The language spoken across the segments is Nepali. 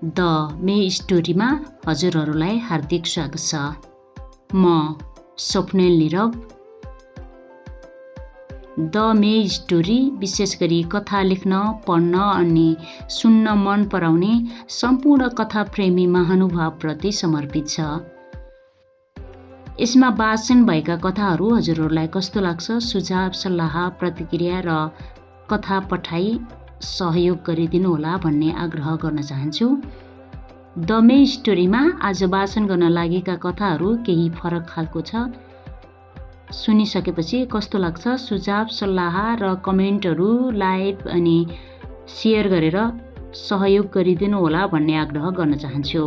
द मे स्टोरीमा हजुरहरूलाई हार्दिक स्वागत छ। म Swapnil Nirav. The may story विशेष गरी कथा लेख्न, पढ्न अनि सुन्न मन पराउने सम्पूर्ण कथा प्रेमी महानुभावप्रति समर्पित छ। यसमा वाचन भएका कथाहरू हजुरहरूलाई कस्तो लाग्छ? सुझाव, सल्लाह, प्रतिक्रिया र कथा पठाई सहयोग गरिदिनु होला भन्ने आग्रह गर्न चाहन्छु। द मे स्टोरीमा आज वाचन गर्न लागेका कथाहरू केही फरक खालको छ। सुनिसकेपछि कस्तो लाग्छ? सुझाव, सल्लाह र कमेन्टहरू लाइक अनि सेयर गरेर सहयोग गरिदिनु होला भन्ने आग्रह गर्न चाहन्छु।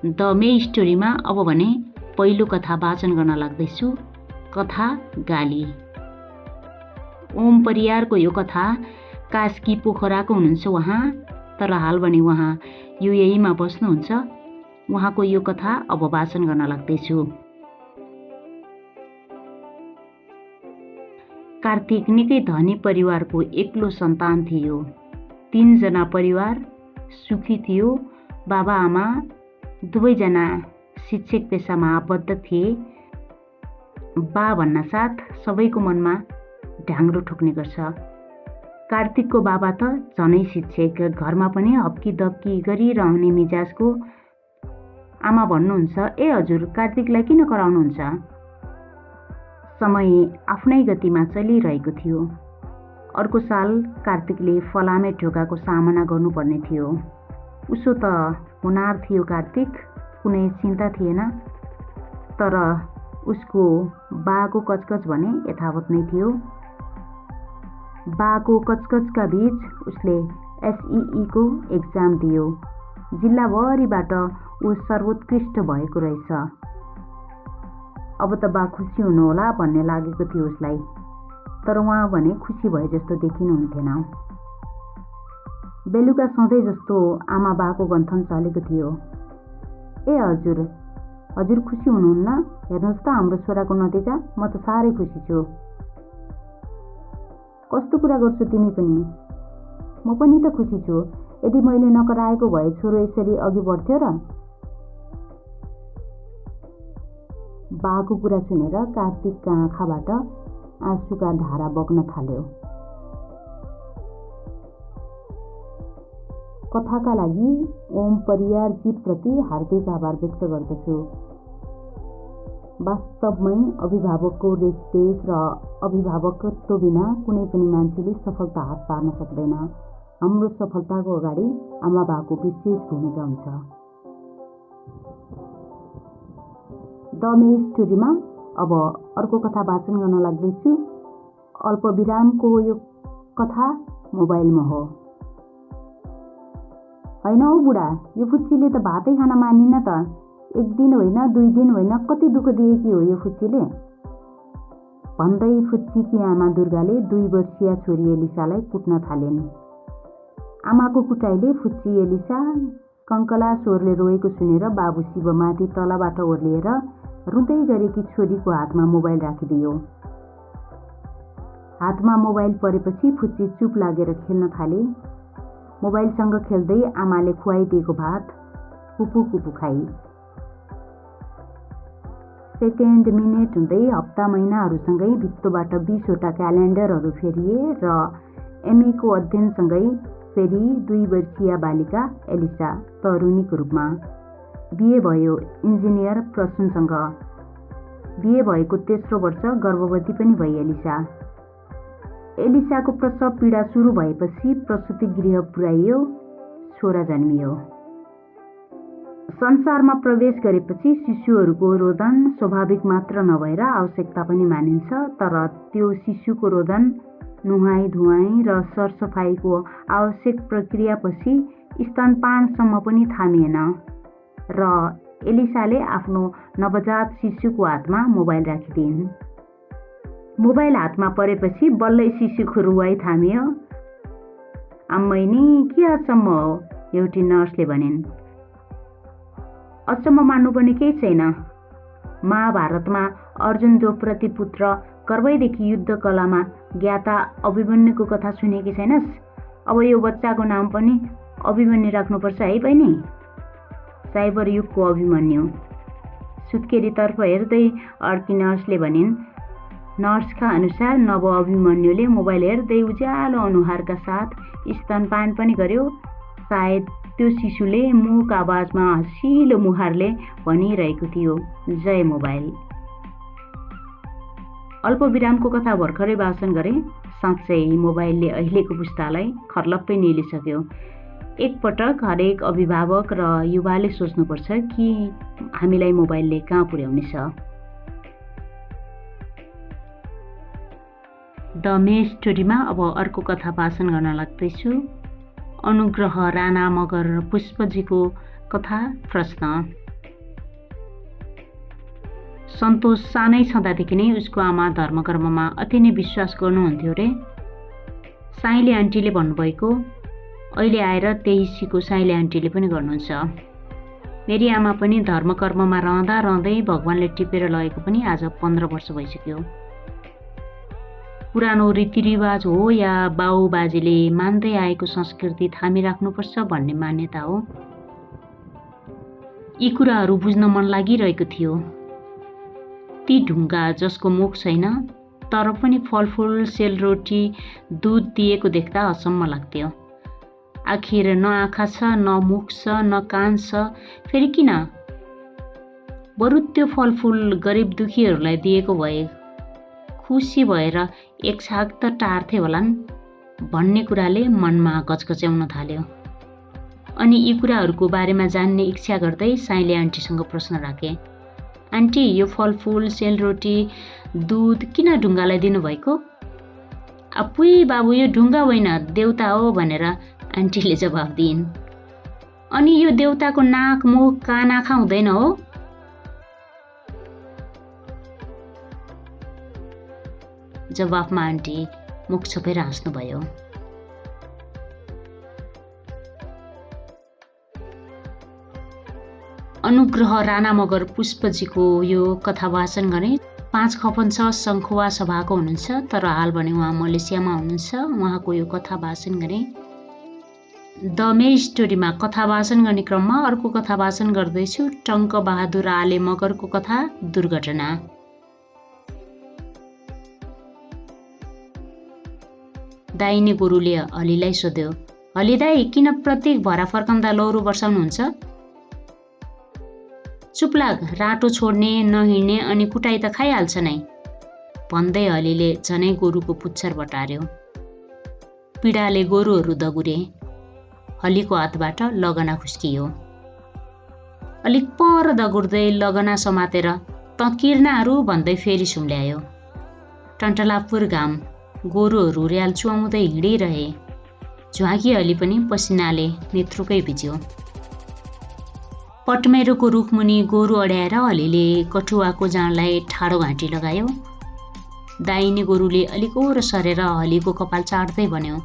द मे स्टोरीमा अब भने पहिलो कथा वाचन गर्न लाग्दैछु। कथा गाली। ओम परियारको यो कथा कास्की पोखराको हुनुहुन्छ उहाँ, तर हाल भने उहाँ युएईमा बस्नुहुन्छ। उहाँको यो कथा अब वाचन गर्न लाग्दैछु। कार्तिक निकै धनी परिवारको एक्लो सन्तान थियो। 3 जना परिवार सुखी थियो। बाबा आमा दुवैजना शिक्षक पेसामा आबद्ध थिए। बा भन्न साथ सबैको मनमा ढ्याङ्ग्रो ठोक्ने गर्छ। कार्तिकको बाबा त झनै शिक्षक, घरमा पनि हप्की दप्की गरिरहने मिजाजको। आमा भन्नुहुन्छ, ए हजुर, कार्तिकलाई किन कराउनुहुन्छ? समय आफ्नै गतिमा चलिरहेको थियो। अर्को साल कार्तिकले फलामे ढोकाको सामना गर्नुपर्ने थियो। उसो त हुनार थियो कार्तिक, कुनै चिन्ता थिएन। तर उसको बाको कचकच भने यथावत नै थियो। बाको कचकचका बीच उसले एसइईको एक्जाम दियो। जिल्लाभरिबाट ऊ सर्वोत्कृष्ट भएको रहेछ। अब त बा खुसी हुनुहोला भन्ने लागेको थियो उसलाई, तर उहाँ भने खुसी भए जस्तो देखिनुहुन्थेन। बेलुका सधैँ जस्तो आमा बाको गन्थन चलेको थियो। ए हजुर, हजुर खुसी हुनुहुन्न? हेर्नुहोस् त हाम्रो छोराको नतिजा, म त साह्रै खुसी छु। कस्तो कुरा गर्छु तिमी पनि? म पनि त खुसी छु। यदि मैले नकराएको भए छोरो यसरी अघि बढ्थ्यो र? बाको कुरा सुनेर कार्तिकका आँखाबाट आँसुका धारा बग्न थाल्यो। कथाका लागि ओम परियारजीप्रति हार्दिक आभार व्यक्त गर्दछु। वास्तवमै अभिभावकको रेखदेख र अभिभावकत्व बिना कुनै पनि मान्छेले सफलता हात पार्न सक्दैन। हाम्रो सफलताको अगाडि आमा बाको विशेष भूमिका हुन्छ। द मे स्टोरीमा अब अर्को कथा वाचन गर्न लाग्दैछु। अल्पविरामको यो कथा मोबाइलमा हो। होइन हौ बुढा, यो फुच्चीले त भातै खान मानिन त। 1 दिन होइन, 2 दिन होइन, कति दुःख दिएकी हो यो फुच्चीले भन्दै फुच्चीकी आमा दुर्गाले 2 वर्षीय छोरी एलिसालाई कुट्न थालिन्। आमाको कुटाइले फुच्ची एलिसा कङ्कला स्वरले रोएको सुनेर बाबु शिव माथि तलबाट ओर्लिएर रुँदै गरेकी छोरीको हातमा मोबाइल राखिदियो। हातमा मोबाइल परेपछि फुच्ची चुप लागेर खेल्न थाले। मोबाइलसँग खेल्दै आमाले खुवाइदिएको भात कुपु कुपु खाई। सेकेन्ड, मिनेट हुँदै हप्ता महिनाहरूसँगै भित्तोबाट 20वटा क्यालेन्डरहरू फेरिए र एमएको अध्ययनसँगै फेरि 2 वर्षीय बालिका एलिसा तरुणीको रूपमा बिहे भयो इन्जिनियर प्रसूनसँग। बिहे भएको 3रो वर्ष गर्भवती पनि भई एलिसा। एलिसाको प्रसव पीडा सुरु भएपछि प्रसुति गृह पुर्याइयो, छोरा जन्मियो। संसारमा प्रवेश गरेपछि शिशुहरूको रोदन स्वाभाविक मात्र नभएर आवश्यकता पनि मानिन्छ। तर त्यो शिशुको रोदन, नुहाई धुवाई र सरसफाइको आवश्यक प्रक्रियापछि स्तनपानसम्म पनि थामिएन र एलिसाले आफ्नो नवजात शिशुको हातमा मोबाइल राखिदिइन्। मोबाइल हातमा परेपछि बल्लै शिशुको रुवाई थामियो। आम्मै के अचम्म हो, एउटी नर्सले भनिन्। अचम्म मान्नुपर्ने केही छैन। महाभारतमा अर्जुन द्रौपदी पुत्र गर्भैदेखि युद्ध कलामा ज्ञाता अभिमन्युको कथा सुनेकी छैनस्? अब यो बच्चाको नाम पनि अभिमन्यु राख्नुपर्छ है बहिनी। साइबर युगको अभिमन्यु। सुत्केरीतर्फ हेर्दै अर्की नर्सले भनिन्, नर्सका अनुसार नव अभिमन्युले मोबाइल हेर्दै उज्यालो अनुहारका साथ स्तनपान पनि गर्यो। सायद त्यो शिशुले मुख आवाजमा हँसिलो मुहारले भनिरहेको थियो, जय मोबाइल। अल्पविरामको कथा भर्खरै वाचन गरे। साँच्चै मोबाइलले अहिलेको पुस्तालाई खर्लप्पै निलिसक्यो। एकपटक हरेक अभिभावक र युवाले सोच्नुपर्छ कि हामीलाई मोबाइलले कहाँ पुर्याउनेछ। द मे स्टोरीमा अब अर्को कथा वाचन गर्न लाग्दैछु। अनुग्रह राणा मगर पुष्पजीको कथा प्रश्न। सन्तोष सानै छँदादेखि नै उसको आमा धर्मकर्ममा अति नै विश्वास गर्नुहुन्थ्यो रे। साइले आन्टीले भन्नुभएको अहिले आएर त्यही सिको साइले आन्टीले पनि गर्नुहुन्छ। मेरी आमा पनि धर्मकर्ममा रहँदै भगवानले टिपेर लगेको पनि आज 15 वर्ष भइसक्यो। पुरानो रीतिरिवाज हो या बाउ बाजेले मान्दै आएको संस्कृति थामिराख्नुपर्छ भन्ने मान्यता हो। यी कुराहरू बुझ्न मन लागिरहेको थियो। ती ढुङ्गा जसको मुख छैन तर पनि फलफुल, सेलरोटी, दुध दिएको देख्दा अचम्म लाग्थ्यो। आखिर न आँखा छ, न मुख छ, न कान छ, फेरि किन? बरु त्यो फलफुल गरिब दुखीहरूलाई दिएको भए खुसी भएर एक छाक त टार्थे होलान् भन्ने कुराले मनमा गजगज्याउन थाल्यो। अनि यी कुराहरूको बारेमा जान्ने इच्छा गर्दै साइले आन्टीसँग प्रश्न राखे, आन्टी यो फलफुल, सेलरोटी, दुध किन ढुङ्गालाई दिनुभएको? आपुई बाबु यो ढुङ्गा होइन देउता हो भनेर आन्टीले जवाफ दिइन्। अनि यो देउताको नाक, मुख, कान, आँखा हुँदैन हो? जवाफमा आन्टी मुख छोपेर हाँस्नुभयो। अनुग्रह राणा मगर पुष्पजीको यो कथा वाचन गरे। 5 खपन्छ सङ्खुवा सभाको हुनुहुन्छ, तर हाल भने उहाँ मलेसियामा हुनुहुन्छ। उहाँको यो कथा वाचन गरे। द मे स्टोरीमा कथा वाचन गर्ने क्रममा अर्को कथा वाचन गर्दैछु। टङ्क बहादुर आले मगरको कथा दुर्घटना। दाइने गोरुले हलीलाई सोध्यो, हली दाई किन प्रत्येक भरा फर्कँदा लौरो बर्साउनुहुन्छ? चुपलाग, राटो छोड्ने, नहिँड्ने अनि कुटाई त खाइहाल्छ नै भन्दै हलीले झनै गोरुको पुच्छर बटार्यो। पीडाले गोरुहरू दगुरे। हलीको हातबाट लगना खुस्कियो। अलिक पर दगुर्दै लगना समातेर त किर्नाहरू भन्दै फेरि सुम्ल्यायो। टन्टलापुर घाम। गोरुहरू र्याल चुहाउँदै हिँडिरहे। झ्वाकी हली पनि पसिनाले नेत्रुकै भिज्यो। पटमेरोको रुखमुनि गोरु अड्याएर हलीले कठुवाको जाँडलाई ठाडो घाँटी लगायो। दाहिने गोरुले अलिक ओर सरेर हलीको कपाल चाट्दै भन्यो,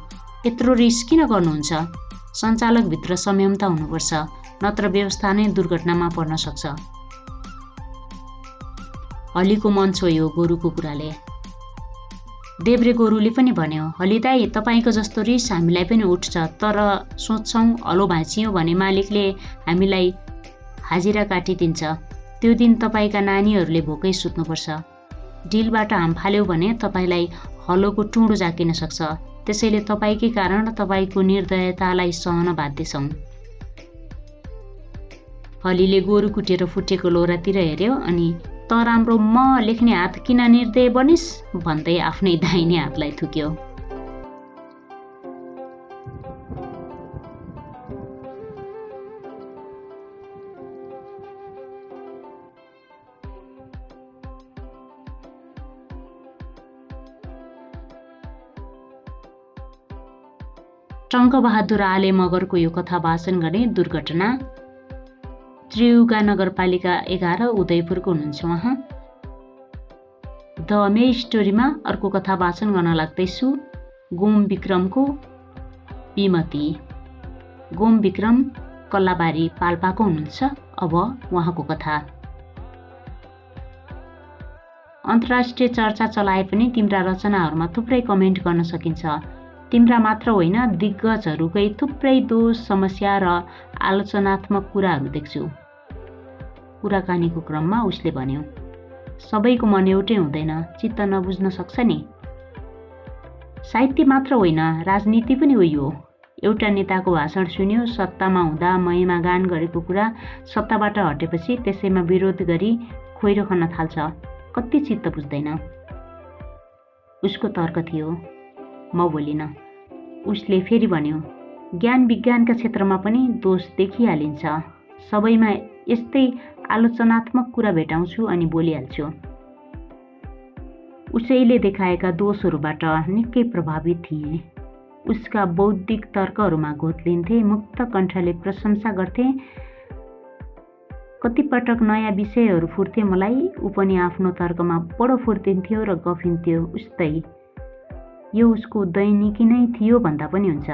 यत्रो रिस किन गर्नुहुन्छ? सञ्चालकभित्र संयमता हुनुपर्छ, नत्र व्यवस्था नै दुर्घटनामा पर्न सक्छ। हलीको मन छोयो गोरुको कुराले। देब्रे गोरुले पनि भन्यो, हली दाई तपाईँको जस्तो रिस हामीलाई पनि उठ्छ, तर सोच्छौँ हलो भाँचियो भने मालिकले हामीलाई हाजिरा काटिदिन्छ। त्यो दिन तपाईँका नानीहरूले भोकै सुत्नुपर्छ। डिलबाट हाम फाल्यो भने तपाईँलाई हलोको टुँडो जाकिन सक्छ। त्यसैले तपाईँकै कारण तपाईँको निर्दयतालाई सहन बाध्य छौँ। हलीले गोरु कुटेर फुटेको लोरातिर हेऱ्यो अनि त राम्रो म लेख्ने हात किन निर्दय बनिस् भन्दै आफ्नै दाहिने हातलाई थुक्यो। टङ्क बहादुर आले मगरको यो कथा वाचन गरे। दुर्घटना। त्रियुगा नगरपालिका 11 उदयपुरको हुनुहुन्छ उहाँ। द मे स्टोरीमा अर्को कथा वाचन गर्न लाग्दैछु। गोम विक्रमको विमति। गोम विक्रम कल्लाबारी पाल्पाको हुनुहुन्छ। अब उहाँको कथा। अन्तर्राष्ट्रिय चर्चा चलाए पनि तिम्रा रचनाहरूमा थुप्रै कमेन्ट गर्न सकिन्छ। तिम्रा मात्र होइन, दिग्गजहरूकै थुप्रै दोष, समस्या र आलोचनात्मक कुराहरू देख्छु। कुराकानीको क्रममा उसले भन्यो, सबैको मन एउटै हुँदैन, चित्त नबुझ्न सक्छ नि। साहित्य मात्र होइन, राजनीति पनि उही हो। एउटा नेताको भाषण सुन्यो, सत्तामा हुँदा महिमा गान गरेको कुरा सत्ताबाट हटेपछि त्यसैमा विरोध गरी खोइरो खन्न थाल्छ। कति चित्त बुझ्दैन। उसको तर्क थियो। म बोलिन। उसले फेरि भन्यो, ज्ञान विज्ञानका क्षेत्रमा पनि दोष देखिहालिन्छ। सबैमा यस्तै आलोचनात्मक कुरा भेटाउँछु अनि बोलिहाल्छु। उसैले देखाएका दोषहरूबाट निकै प्रभावित थिएँ। उसका बौद्धिक तर्कहरूमा घोत्लिन्थे, मुक्त कण्ठले प्रशंसा गर्थे। कतिपटक नयाँ विषयहरू फुट्थे मलाई। ऊ पनि आफ्नो तर्कमा बडो फुर्तिन्थ्यो र गफिन्थ्यो। उस्तै यो उसको दैनिकी नै थियो भन्दा पनि हुन्छ।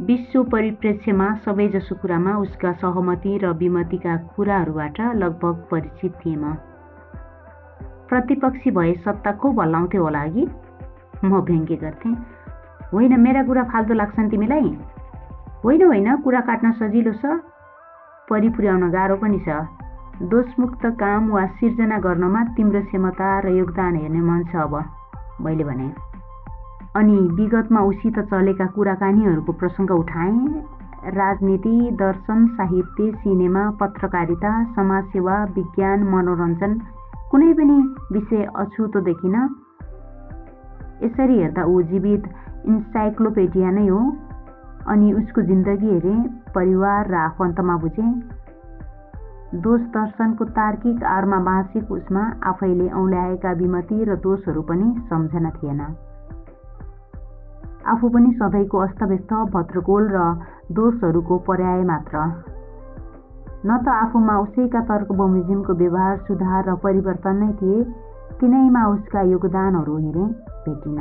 विश्व परिप्रेक्ष्यमा सबैजसो कुरामा उसका सहमति र विमतिका कुराहरूबाट लगभग परिचित थिएँ म। प्रतिपक्षी भए सत्ता खुब हल्लाउँथ्यो होला कि? म व्यङ्ग्य गर्थेँ। होइन, मेरा कुरा फाल्तु लाग्छन् तिमीलाई? होइन, कुरा काट्न सजिलो छ, परिपुर्याउन गाह्रो पनि छ। दोषमुक्त काम वा सिर्जना गर्नमा तिम्रो क्षमता र योगदान हेर्ने मन छ अब, मैले भने। अनि विगतमा उसित चलेका कुराकानीहरूको प्रसङ्ग उठाएँ। राजनीति, दर्शन, साहित्य, सिनेमा, पत्रकारिता, समाजसेवा, विज्ञान, मनोरञ्जन, कुनै पनि विषय अछुतो देखिन। यसरी हेर्दा ऊ जीवित इन्साइक्लोपेडिया नै हो। अनि उसको जिन्दगी हेरेँ, परिवार र आफन्तमा बुझेँ। दोष दर्शनको तार्किक आडमा बाँचेको उसमा आफैले औँल्याएका विमति र दोषहरू पनि सम्झना थिएन। आफू पनि सधैँको अस्तव्यस्त भद्रगोल र दोषहरूको पर्याय मात्र। न त आफूमा उसैका तर्क बमोजिमको व्यवहार, सुधार र परिवर्तन नै थिए, तिनैमा उसका योगदानहरू हेरेँ, भेटिन।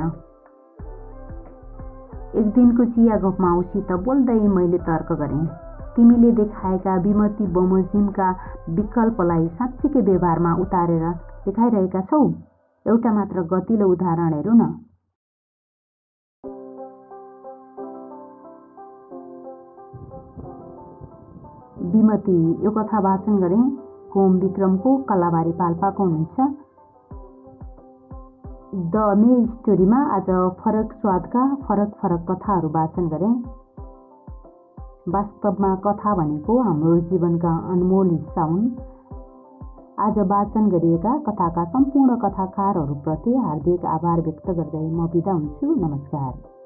एक दिनको चिया गफमा उसित बोल्दै मैले तर्क गरेँ, तिमीले देखाएका विमति बमोजिमका विकल्पलाई साँच्चीकै व्यवहारमा उतारेर देखाइरहेका छौ। एउटा मात्र गतिलो उदाहरण हेरौँ न। विमति। यो कथा वाचन गरेँ होम विक्रमको, कलाबारी पाल्पाको हुनुहुन्छ। द मे स्टोरीमा आज फरक स्वादका फरक कथाहरू वाचन गरेँ। वास्तवमा कथा भनेको हाम्रो जीवनका अनमोल हिस्सा हुन्। आज वाचन गरिएका कथाका सम्पूर्ण कथाकारहरूप्रति हार्दिक आभार व्यक्त गर्दै म बिदा हुन्छु। नमस्कार।